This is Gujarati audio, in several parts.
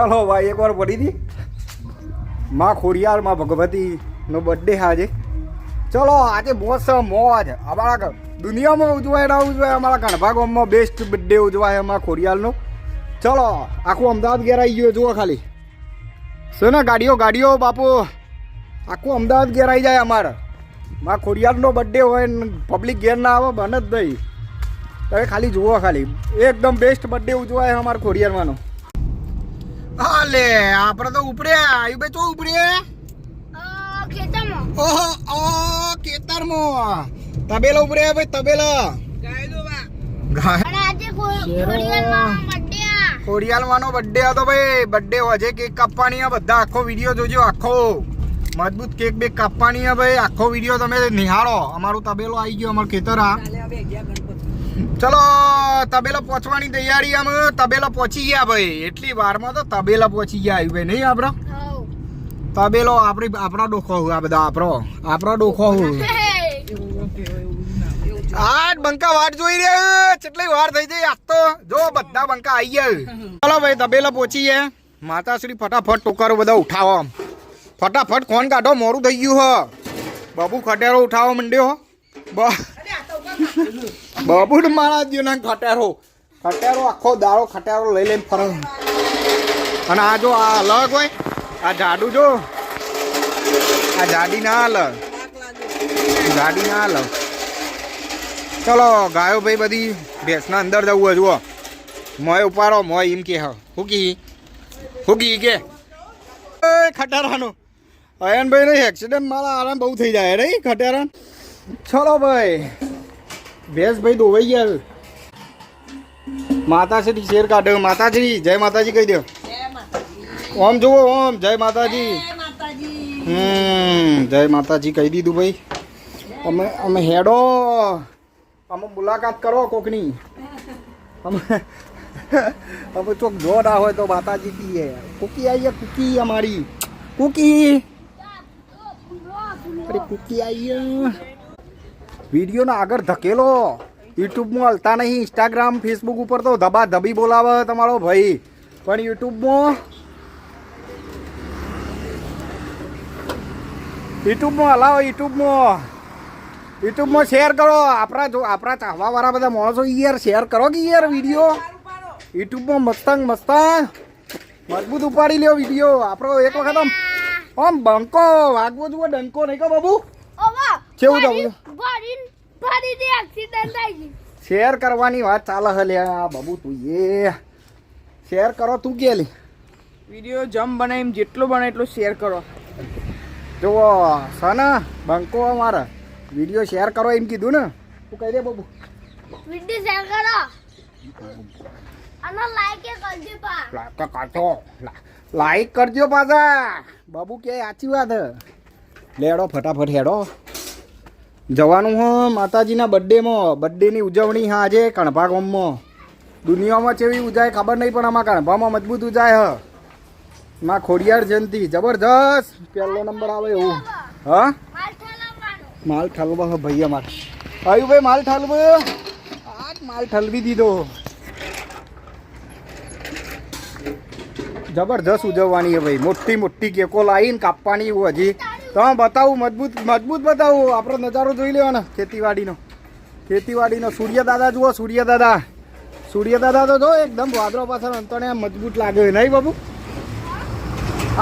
ચાલો ભાઈ એકવાર પડી હતી માં ખોડિયાર માં ભગવતી નો બર્થડે આજે. ચલો આજે મોજ મોજ અમારા દુનિયામાં ઉજવાય ના ઉજવાય અમારા કણભા ગામમાં બેસ્ટ બર્થડે ઉજવાય અમારા ખોડિયારનો. ચલો આખું અમદાવાદ ઘેર આવી ગયો જુઓ ખાલી શું ને ગાડીઓ બાપુ આખું અમદાવાદ ઘેર આવી જાય અમારે. માં ખોડિયારનો બર્થડે હોય ને પબ્લિક ઘેર ના આવે બને જ નહીં. તમે ખાલી જુઓ ખાલી એકદમ બેસ્ટ બર્થડે ઉજવાય અમારા ખોડિયારમાંનો. હા લે આપણે તો ઉપડ્યા આયુભાઈ તો ઉપડ્યા ખેતરમાં તબેલા ઉપડ્યા ભાઈ તબેલા ખોડિયાલમાંનો બર્થડે હતો ભાઈ. બર્થડે હોય કેક કાપવાની બધા આખો વિડીયો જોજો આખો મજબૂત કેક બેક કાપવાની ભાઈ આખો વિડીયો તમે નિહાળો. અમારું તબેલો આવી ગયો અમારું ખેતર આ. ચલો તબેલા પહોંચવાની તૈયારી આમ તબેલા પહોંચી ગયા ભાઈ. એટલી વારમાં તો તબેલા પહોંચી ગયા આવ્યું ભાઈ નહીં આપણો તબેલો આપણા ડોખો આ બધા આપણો ડોખો આ બંકા વાટ જોઈ રહ્યા કેટલી વાર થઈ જાય આજ તો જો બધા બંકા આવી ગયા. ચલો ભાઈ તબેલા પહોંચી ગયા. માતાશ્રી ફટાફટ ટોકરો બધા ઉઠાવો ફટાફટ કોણ કાઢો મોડું થઈ ગયું હો. બાબુ ખટેરો ઉઠાવો મંડ્યો બાબુ ને મારા દો ના ખટેરો આખો દાડો ખટેરો લઈ લઈને ફરે. અને આ જો આ અલગ હોય આ જાડુ જો આ જાડી ના અલગ ચલો ગાયો ભાઈ બધી ભેંસના અંદર જવું જુઓ મોય ઉપાડો મોય એમ કે હુકી કે ખટારાનો અયનભાઈ નહીં એક્સિડન્ટ મારા આરામ બહુ થઈ જાય રે ખટારા. ચલો ભાઈ ભેંસ ભાઈ દોવાઈ ગયા. માતાશ્રી શેર કાઢ્યો. માતાશ્રી જય માતાજી કહી દો. ઓમ જુઓ ઓમ જય માતાજી. જય માતાજી કહી દીધું ભાઈ. અમે હેડો અમે મુલાકાત કરો કોકની. અમે ચોક જો ના હોય તો માતાજી કીએ કુકી આવીએ કુકી અમારી કુકી અરે કુકી આવીએ. વિડીયોને આગળ ધકેલો. યુટ્યુબમાં હલતા નહીં. ઇન્સ્ટાગ્રામ ફેસબુક ઉપર તો ધબા ધબી બોલાવે તમારો ભાઈ પણ યુટ્યુબમાં હલાવો. યુટ્યુબમાં શેર કરો. આપણા ચાહવા વાળા બધા માણસો યાર શેર કરો કે યાર વિડીયો યુટ્યુબમાં મસ્ત મજબૂત ઉપાડી લ્યો વિડીયો આપણો. એક વખત આમ બંકો વાગવો જુઓ ડંકો નહીં કહો બાબુ કેવું થયું શેર કરવાની વાત ચાલે હે લે બાબુ તું એ શેર કરો તું કે લે વિડીયો જમ બને એમ જેટલો બને એટલો શેર કરો. જુઓ સના બંકો અમારા વિડીયો શેર કરો એમ કીધું ને તું કહી દે બાબુ વિડીયો શેર કરો અને લાઈક કરજો પાછા બાબુ કે સાચી વાત હે. લેડો ફટાફટ હેડો જવાનું હો માતાજીના બર્થડેની ઉજવણી હા આજે કણભા ગામમાં. દુનિયામાં કેવી ઉજાય ખબર નહીં પણ આમાં કણભામાં મજબૂત ઉજાય હ. માં ખોડિયાર જયંતિ જબરજસ્ત પહેલો નંબર આવે એવું. હા માલ ઠલવા હે ભાઈ અમારે આવ્યું ભાઈ માલ ઠલવી દીધો. જબરજસ્ત ઉજવવાની છે ભાઈ. મોટી કેકો લાવીને કાપવાની હજી તમે બતાવું મજબૂત બતાવું. આપણો નજારો જોઈ લેવાનો ખેતીવાડીનો સૂર્ય દાદા જુઓ સૂર્ય દાદા તો જો એકદમ વાદળો પાછળ અંતણે મજબૂત લાગે નહીં બાબુ.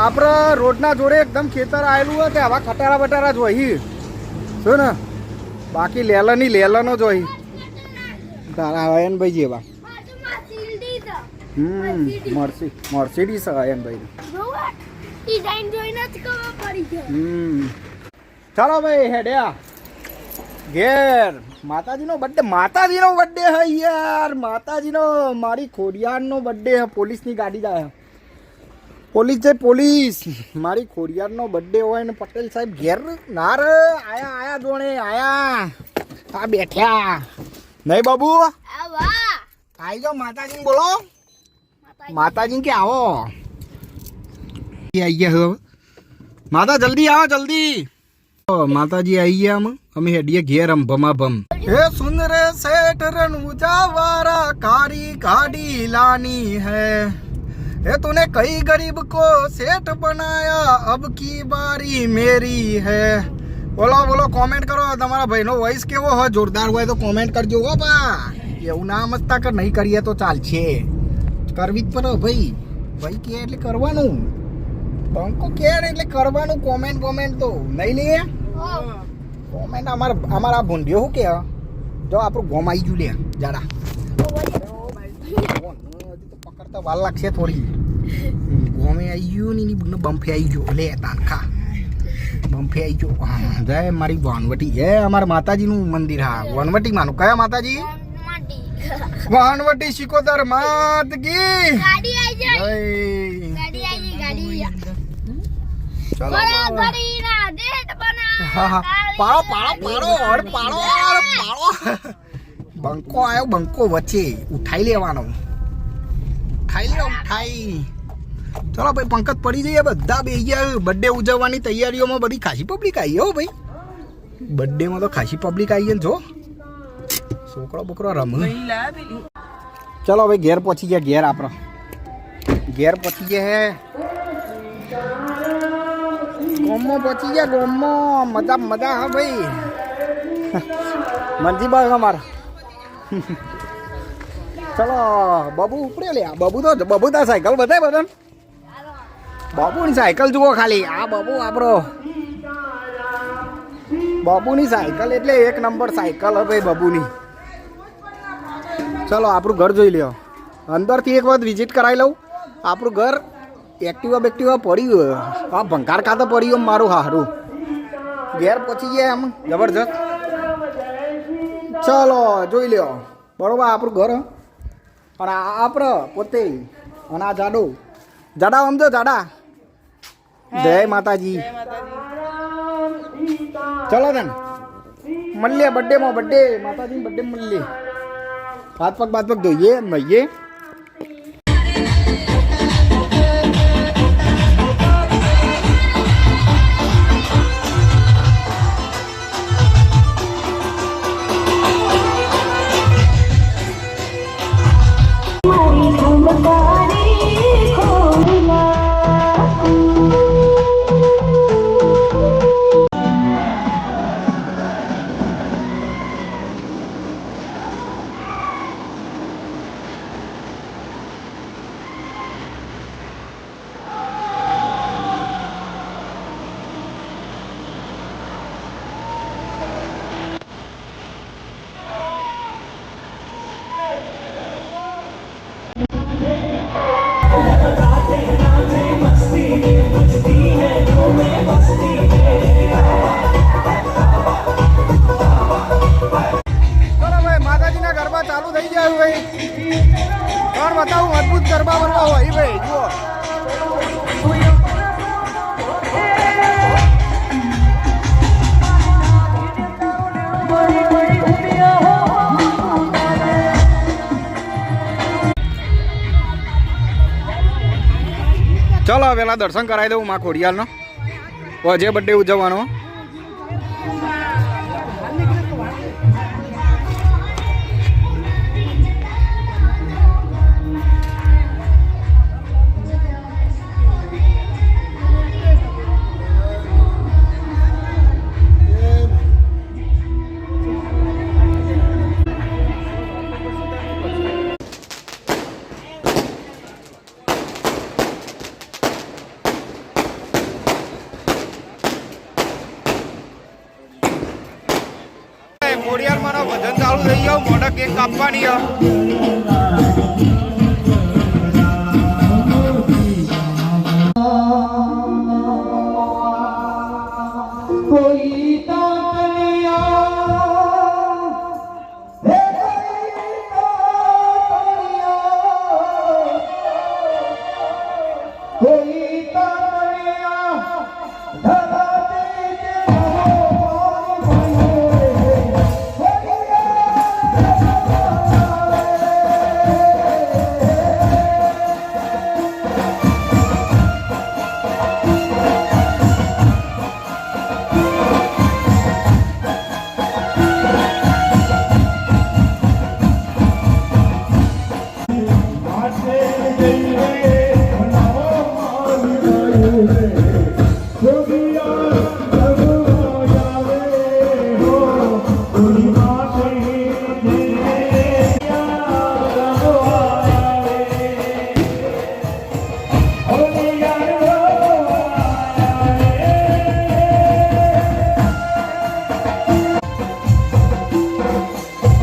આપણે રોડના જોડે એકદમ ખેતર આવેલું હોય કે આવા ખટારા બટારા જ હોય શું ને બાકી લેલનો જ હોય તારા અયનભાઈ જેવા. મર્સિડીઝ અયનભાઈ. ચાલો ભાઈ હેડ્યા ઘેર. માતાજીનો બર્થડે હે યાર. મારી ખોડિયારનો બર્થડે હે. પોલીસની ગાડી જાય પોલીસ મારી ખોડિયારનો બર્થડે હોય ને પટેલ સાહેબ ઘેર ના રે આયા જોણે આયા આ બેઠ્યા નહીં બાબુ આઈ જાઓ માતાજી બોલો માતાજી કે આવો आई गया हो माता जल्दी आओ जल्दी माताजी आई गया हम हेडिए घेर हम बमा बम हे सुन रे सेठ रनुजा वारा कारी गाड़ी लानी है એ તूने कई गरीब को सेठ बनाया अब की बारी मेरी है બોલો બોલો કોમેન્ટ કરો તમારા ભાઈનો વોઇસ કેવો હોય જોરદાર હોય તો કોમેન્ટ કરજો હો બા એવું ના મસ્તા કર નહીં કરીએ તો ચાલશે કરવી જ પડે ભાઈ ભાઈ કે એટલે કરવાનું બંકો કે એટલે કરવાનું કોમેન્ટ તો નહીં લે કોમેન્ટ અમારા ભૂંડિયો શું કે જો આપણું ગોમ આવી ગયું લે જાડા પકડતા વાર લાગશે થોડી ગોમે આવી ગયું ને બમ્ફે આવી ગયો લે તાનખા બમ્ફે આવી ગયો જય મારી વાનવટી એ અમારા માતાજીનું મંદિર હા વનવટી માનું કયા માતાજી વાનવટી શિકોતર માત કી ગાડી આવી જાય ગાડી ચલો ગરી ના દેટ બના હા હા પાડો બંકો આવ્યો બંકો વચ્ચે ઉઠાઈ લેવાનો ઉઠાઈ ચલો ભાઈ પંકજ પડી જઈએ બધા બે ગયા બર્થડે ઉજવવાની તૈયારીઓમાં બધી ખાસી પબ્લિક આવી હો ભાઈ બર્થડેમાં તો ખાસી પબ્લિક આવી ગઈ ને જો છોકરો બોકરો રમે ચલો ભાઈ ઘેર પહોંચી ગયા ઘેર આપણો ઘેર પહોંચી ગયા હે ગોમમાં પહોંચી ગયા ગોમમાં મજા હા ભાઈ મનજીભાઈ અમારા ચલો બાબુ ઉપડે લે બબુ તો સાયકલ બતાય બધાને બાબુની સાયકલ જુઓ ખાલી આ બાબુ આપણો બાબુની સાયકલ એટલે એક નંબર સાયકલ હવે બાબુની ચલો આપણું ઘર જોઈ લ્યો અંદરથી એક વખત વિઝિટ કરાવી લઉં આપણું ઘર એક્ટિવા પડ્યું હા ભંગાર ખાતે પડ્યું મારું હારું ઘેર પહોંચી ગયા એમ જબરજસ્ત ચલો જોઈ લ્યો બરોબર આપણું ઘર અને આપણે પોતે અને આ જાડા સમજો જાડા જય માતાજી ચલો તને મળીએ બર્થડે માતાજી બર્થડે મળીએ હાથ પગ ધોઈએ નહીએ ચાલુ થઈ જાય ભાઈ કોણ બતાવું અદભુત ગરબા બનવા હોય ભાઈ જુઓ ચલો પેલા દર્શન કરાવી દઉં માં ખોડિયાલનો જે બર્થડે ઉજવવાનો ખોડિયારમાં ભજન ચાલુ થઈ ગયો મોઢા કેક કાપવાની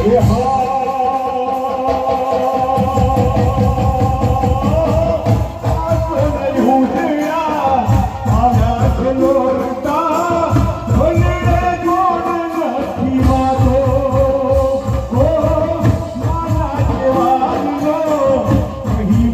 હું